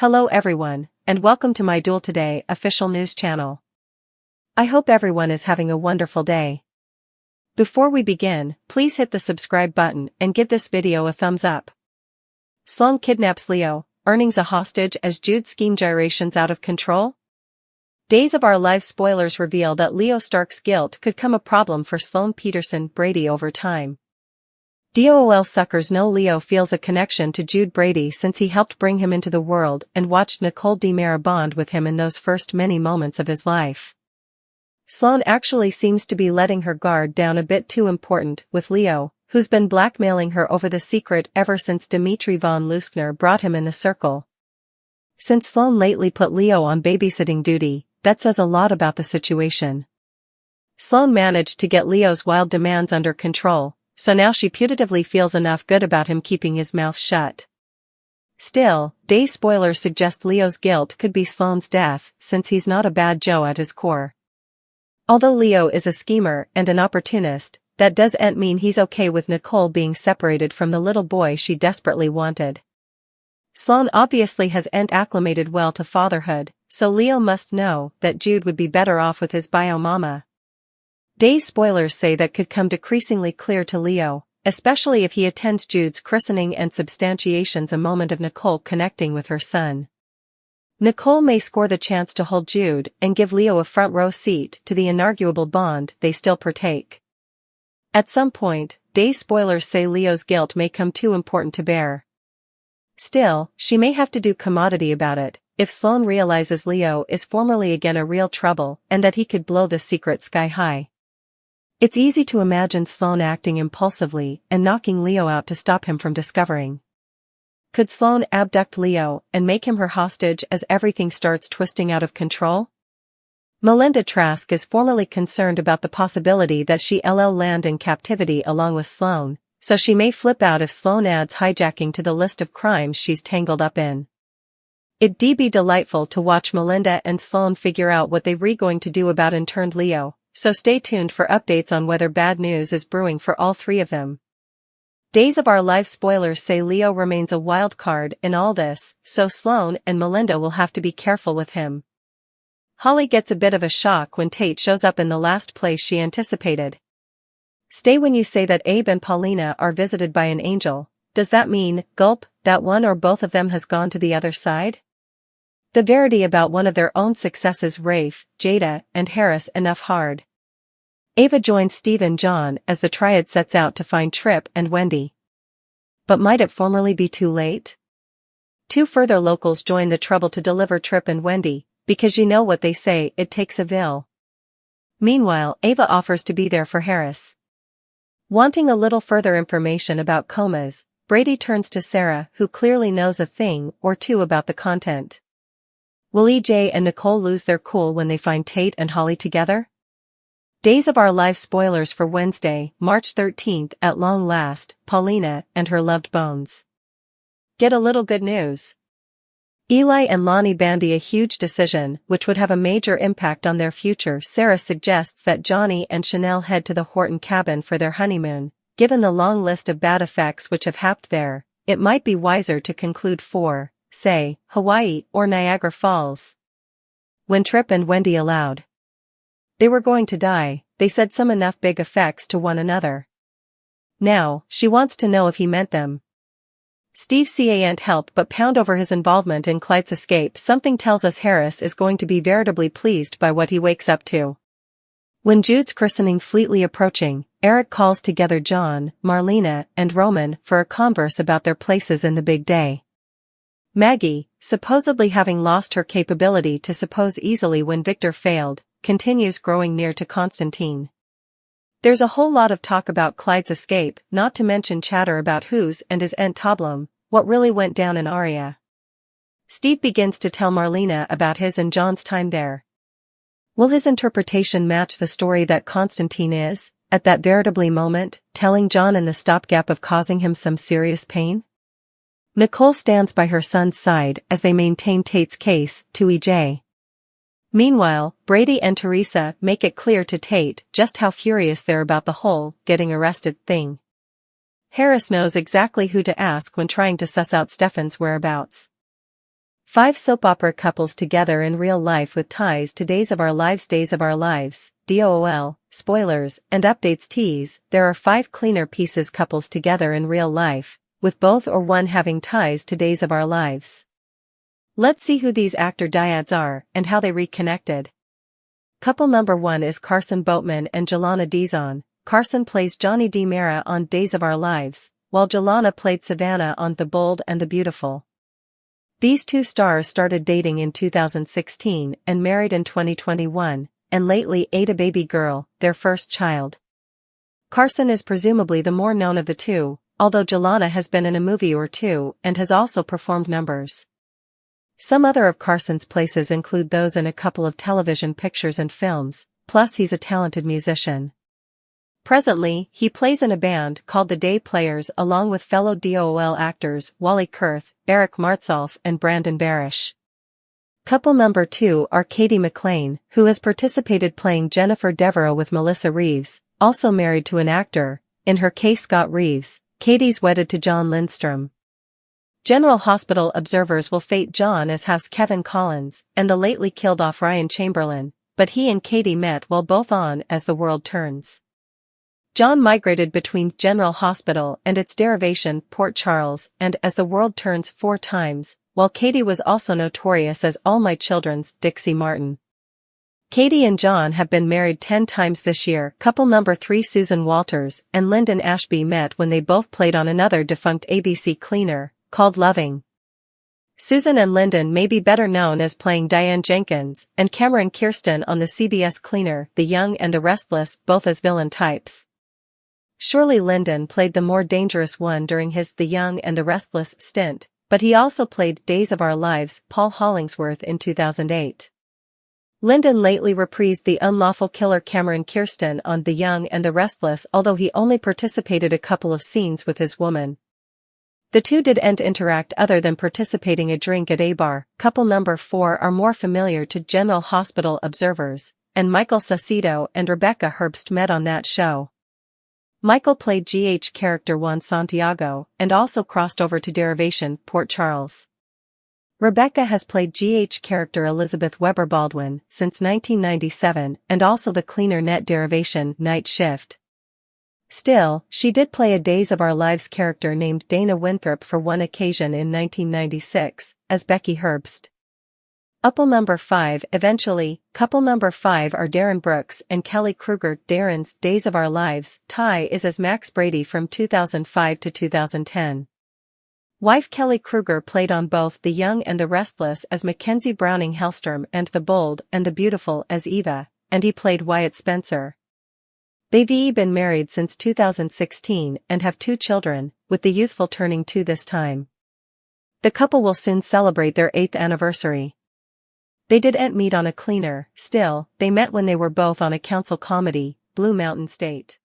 Hello everyone, and welcome to my Duel Today official news channel. I hope everyone is having a wonderful day. Before we begin, please hit the subscribe button and give this video a thumbs up. Sloan kidnaps Leo, earnings a hostage as Jude's scheme gyrations out of control? Days of Our Lives spoilers reveal that Leo Stark's guilt could come a problem for Sloan Peterson Brady over time. DOOL suckers know Leo feels a connection to Jude Brady since he helped bring him into the world and watched Nicole DiMera bond with him in those first many moments of his life. Sloan actually seems to be letting her guard down a bit too important with Leo, who's been blackmailing her over the secret ever since Dimitri von Leuschner brought him in the circle. Since Sloan lately put Leo on babysitting duty, that says a lot about the situation. Sloan managed to get Leo's wild demands under control, so now she putatively feels enough good about him keeping his mouth shut. Still, day spoilers suggest Leo's guilt could be Sloan's death since he's not a bad Joe at his core. Although Leo is a schemer and an opportunist, that doesn't mean he's okay with Nicole being separated from the little boy she desperately wanted. Sloan obviously hasn't acclimated well to fatherhood, so Leo must know that Jude would be better off with his bio mama. Day spoilers say that could come decreasingly clear to Leo, especially if he attends Jude's christening and substantiations a moment of Nicole connecting with her son. Nicole may score the chance to hold Jude and give Leo a front row seat to the inarguable bond they still partake. At some point, day spoilers say Leo's guilt may come too important to bear. Still, she may have to do commodity about it, if Sloan realizes Leo is formerly again a real trouble and that he could blow the secret sky high. It's easy to imagine Sloan acting impulsively and knocking Leo out to stop him from discovering. Could Sloan abduct Leo and make him her hostage as everything starts twisting out of control? Melinda Trask is formally concerned about the possibility that she'll land in captivity along with Sloan, so she may flip out if Sloan adds hijacking to the list of crimes she's tangled up in. It'd be delightful to watch Melinda and Sloan figure out what they're going to do about interned Leo, so stay tuned for updates on whether bad news is brewing for all three of them. Days of Our Lives spoilers say Leo remains a wild card in all this, so Sloan and Melinda will have to be careful with him. Holly gets a bit of a shock when Tate shows up in the last place she anticipated. Stay when you say that Abe and Paulina are visited by an angel. Does that mean, gulp, that one or both of them has gone to the other side? The verity about one of their own successes Rafe, Jada, and Harris enough hard. Ava joins Steve and John as the triad sets out to find Trip and Wendy. But might it formerly be too late? Two further locals join the trouble to deliver Trip and Wendy, because you know what they say, it takes a vill. Meanwhile, Ava offers to be there for Harris. Wanting a little further information about comas, Brady turns to Sarah, who clearly knows a thing or two about the content. Will EJ and Nicole lose their cool when they find Tate and Holly together? Days of Our Lives spoilers for Wednesday, March 13th. At long last, Paulina and her loved bones get a little good news. Eli and Lonnie bandy a huge decision which would have a major impact on their future. Sarah suggests that Johnny and Chanel head to the Horton cabin for their honeymoon. Given the long list of bad effects which have happened there, it might be wiser to conclude for, say, Hawaii or Niagara Falls. When Trip and Wendy allowed they were going to die, they said some enough big effects to one another. Now, she wants to know if he meant them. Steve can't help but pound over his involvement in Clyde's escape. Something tells us Harris is going to be veritably pleased by what he wakes up to. When Jude's christening fleetly approaching, Eric calls together John, Marlena, and Roman for a converse about their places in the big day. Maggie, supposedly having lost her capability to suppose easily when Victor failed, continues growing near to Constantine. There's a whole lot of talk about Clyde's escape, not to mention chatter about whose and his entablum, what really went down in Aria. Steve begins to tell Marlena about his and John's time there. Will his interpretation match the story that Constantine is, at that veritably moment, telling John in the stopgap of causing him some serious pain? Nicole stands by her son's side as they maintain Tate's case to EJ. Meanwhile, Brady and Teresa make it clear to Tate just how furious they're about the whole getting arrested thing. Harris knows exactly who to ask when trying to suss out Stefan's whereabouts. 5 soap opera couples together in real life with ties to Days of Our Lives. Days of Our Lives, DOOL, spoilers, and updates tease, there are 5 cleaner pieces couples together in real life, with both or one having ties to Days of Our Lives. Let's see who these actor dyads are and how they reconnected. Couple number 1 is Carson Boatman and Jelana Dizon. Carson plays Johnny D. Mara on Days of Our Lives, while Jelana played Savannah on The Bold and the Beautiful. These two stars started dating in 2016 and married in 2021, and lately ate a baby girl, their first child. Carson is presumably the more known of the two, although Jelana has been in a movie or two and has also performed numbers. Some other of Carson's places include those in a couple of television pictures and films, plus he's a talented musician. Presently, he plays in a band called the Day Players along with fellow DOOL actors Wally Kurth, Eric Martsolf and Brandon Barish. Couple number 2 are Katie McLean, who has participated playing Jennifer Devereaux with Melissa Reeves, also married to an actor, in her case Scott Reeves. Katie's wedded to John Lindstrom. General Hospital observers will fate John as House Kevin Collins and the lately killed off Ryan Chamberlain, but he and Katie met while both on As the World Turns. John migrated between General Hospital and its derivation Port Charles and As the World Turns 4 times, while Katie was also notorious as All My Children's Dixie Martin. Katie and John have been married 10 times this year. Couple number 3 Susan Walters and Lyndon Ashby met when they both played on another defunct ABC cleaner, called Loving. Susan and Lyndon may be better known as playing Diane Jenkins and Cameron Kirsten on the CBS cleaner The Young and the Restless, both as villain types. Surely Lyndon played the more dangerous one during his The Young and the Restless stint, but he also played Days of Our Lives Paul Hollingsworth in 2008. Lyndon lately reprised the unlawful killer Cameron Kirsten on The Young and the Restless, although he only participated a couple of scenes with his woman. The two didn't interact other than participating a drink at a bar. Couple number 4 are more familiar to General Hospital observers, and Michael Saucedo and Rebecca Herbst met on that show. Michael played GH character Juan Santiago and also crossed over to derivation Port Charles. Rebecca has played GH character Elizabeth Weber Baldwin since 1997 and also the cleaner net derivation Night Shift. Still, she did play a Days of Our Lives character named Dana Winthrop for one occasion in 1996, as Becky Herbst. Couple number 5 Couple number 5 are Darren Brooks and Kelly Kruger. Darren's Days of Our Lives tie is as Max Brady from 2005 to 2010. Wife Kelly Kruger played on both The Young and the Restless as Mackenzie Browning Hellstrom and The Bold and the Beautiful as Eva, and he played Wyatt Spencer. They've been married since 2016 and have 2 children, with the youthful turning 2 this time. The couple will soon celebrate their 8th anniversary. They didn't meet on a cleaner, still, they met when they were both on a council comedy, Blue Mountain State.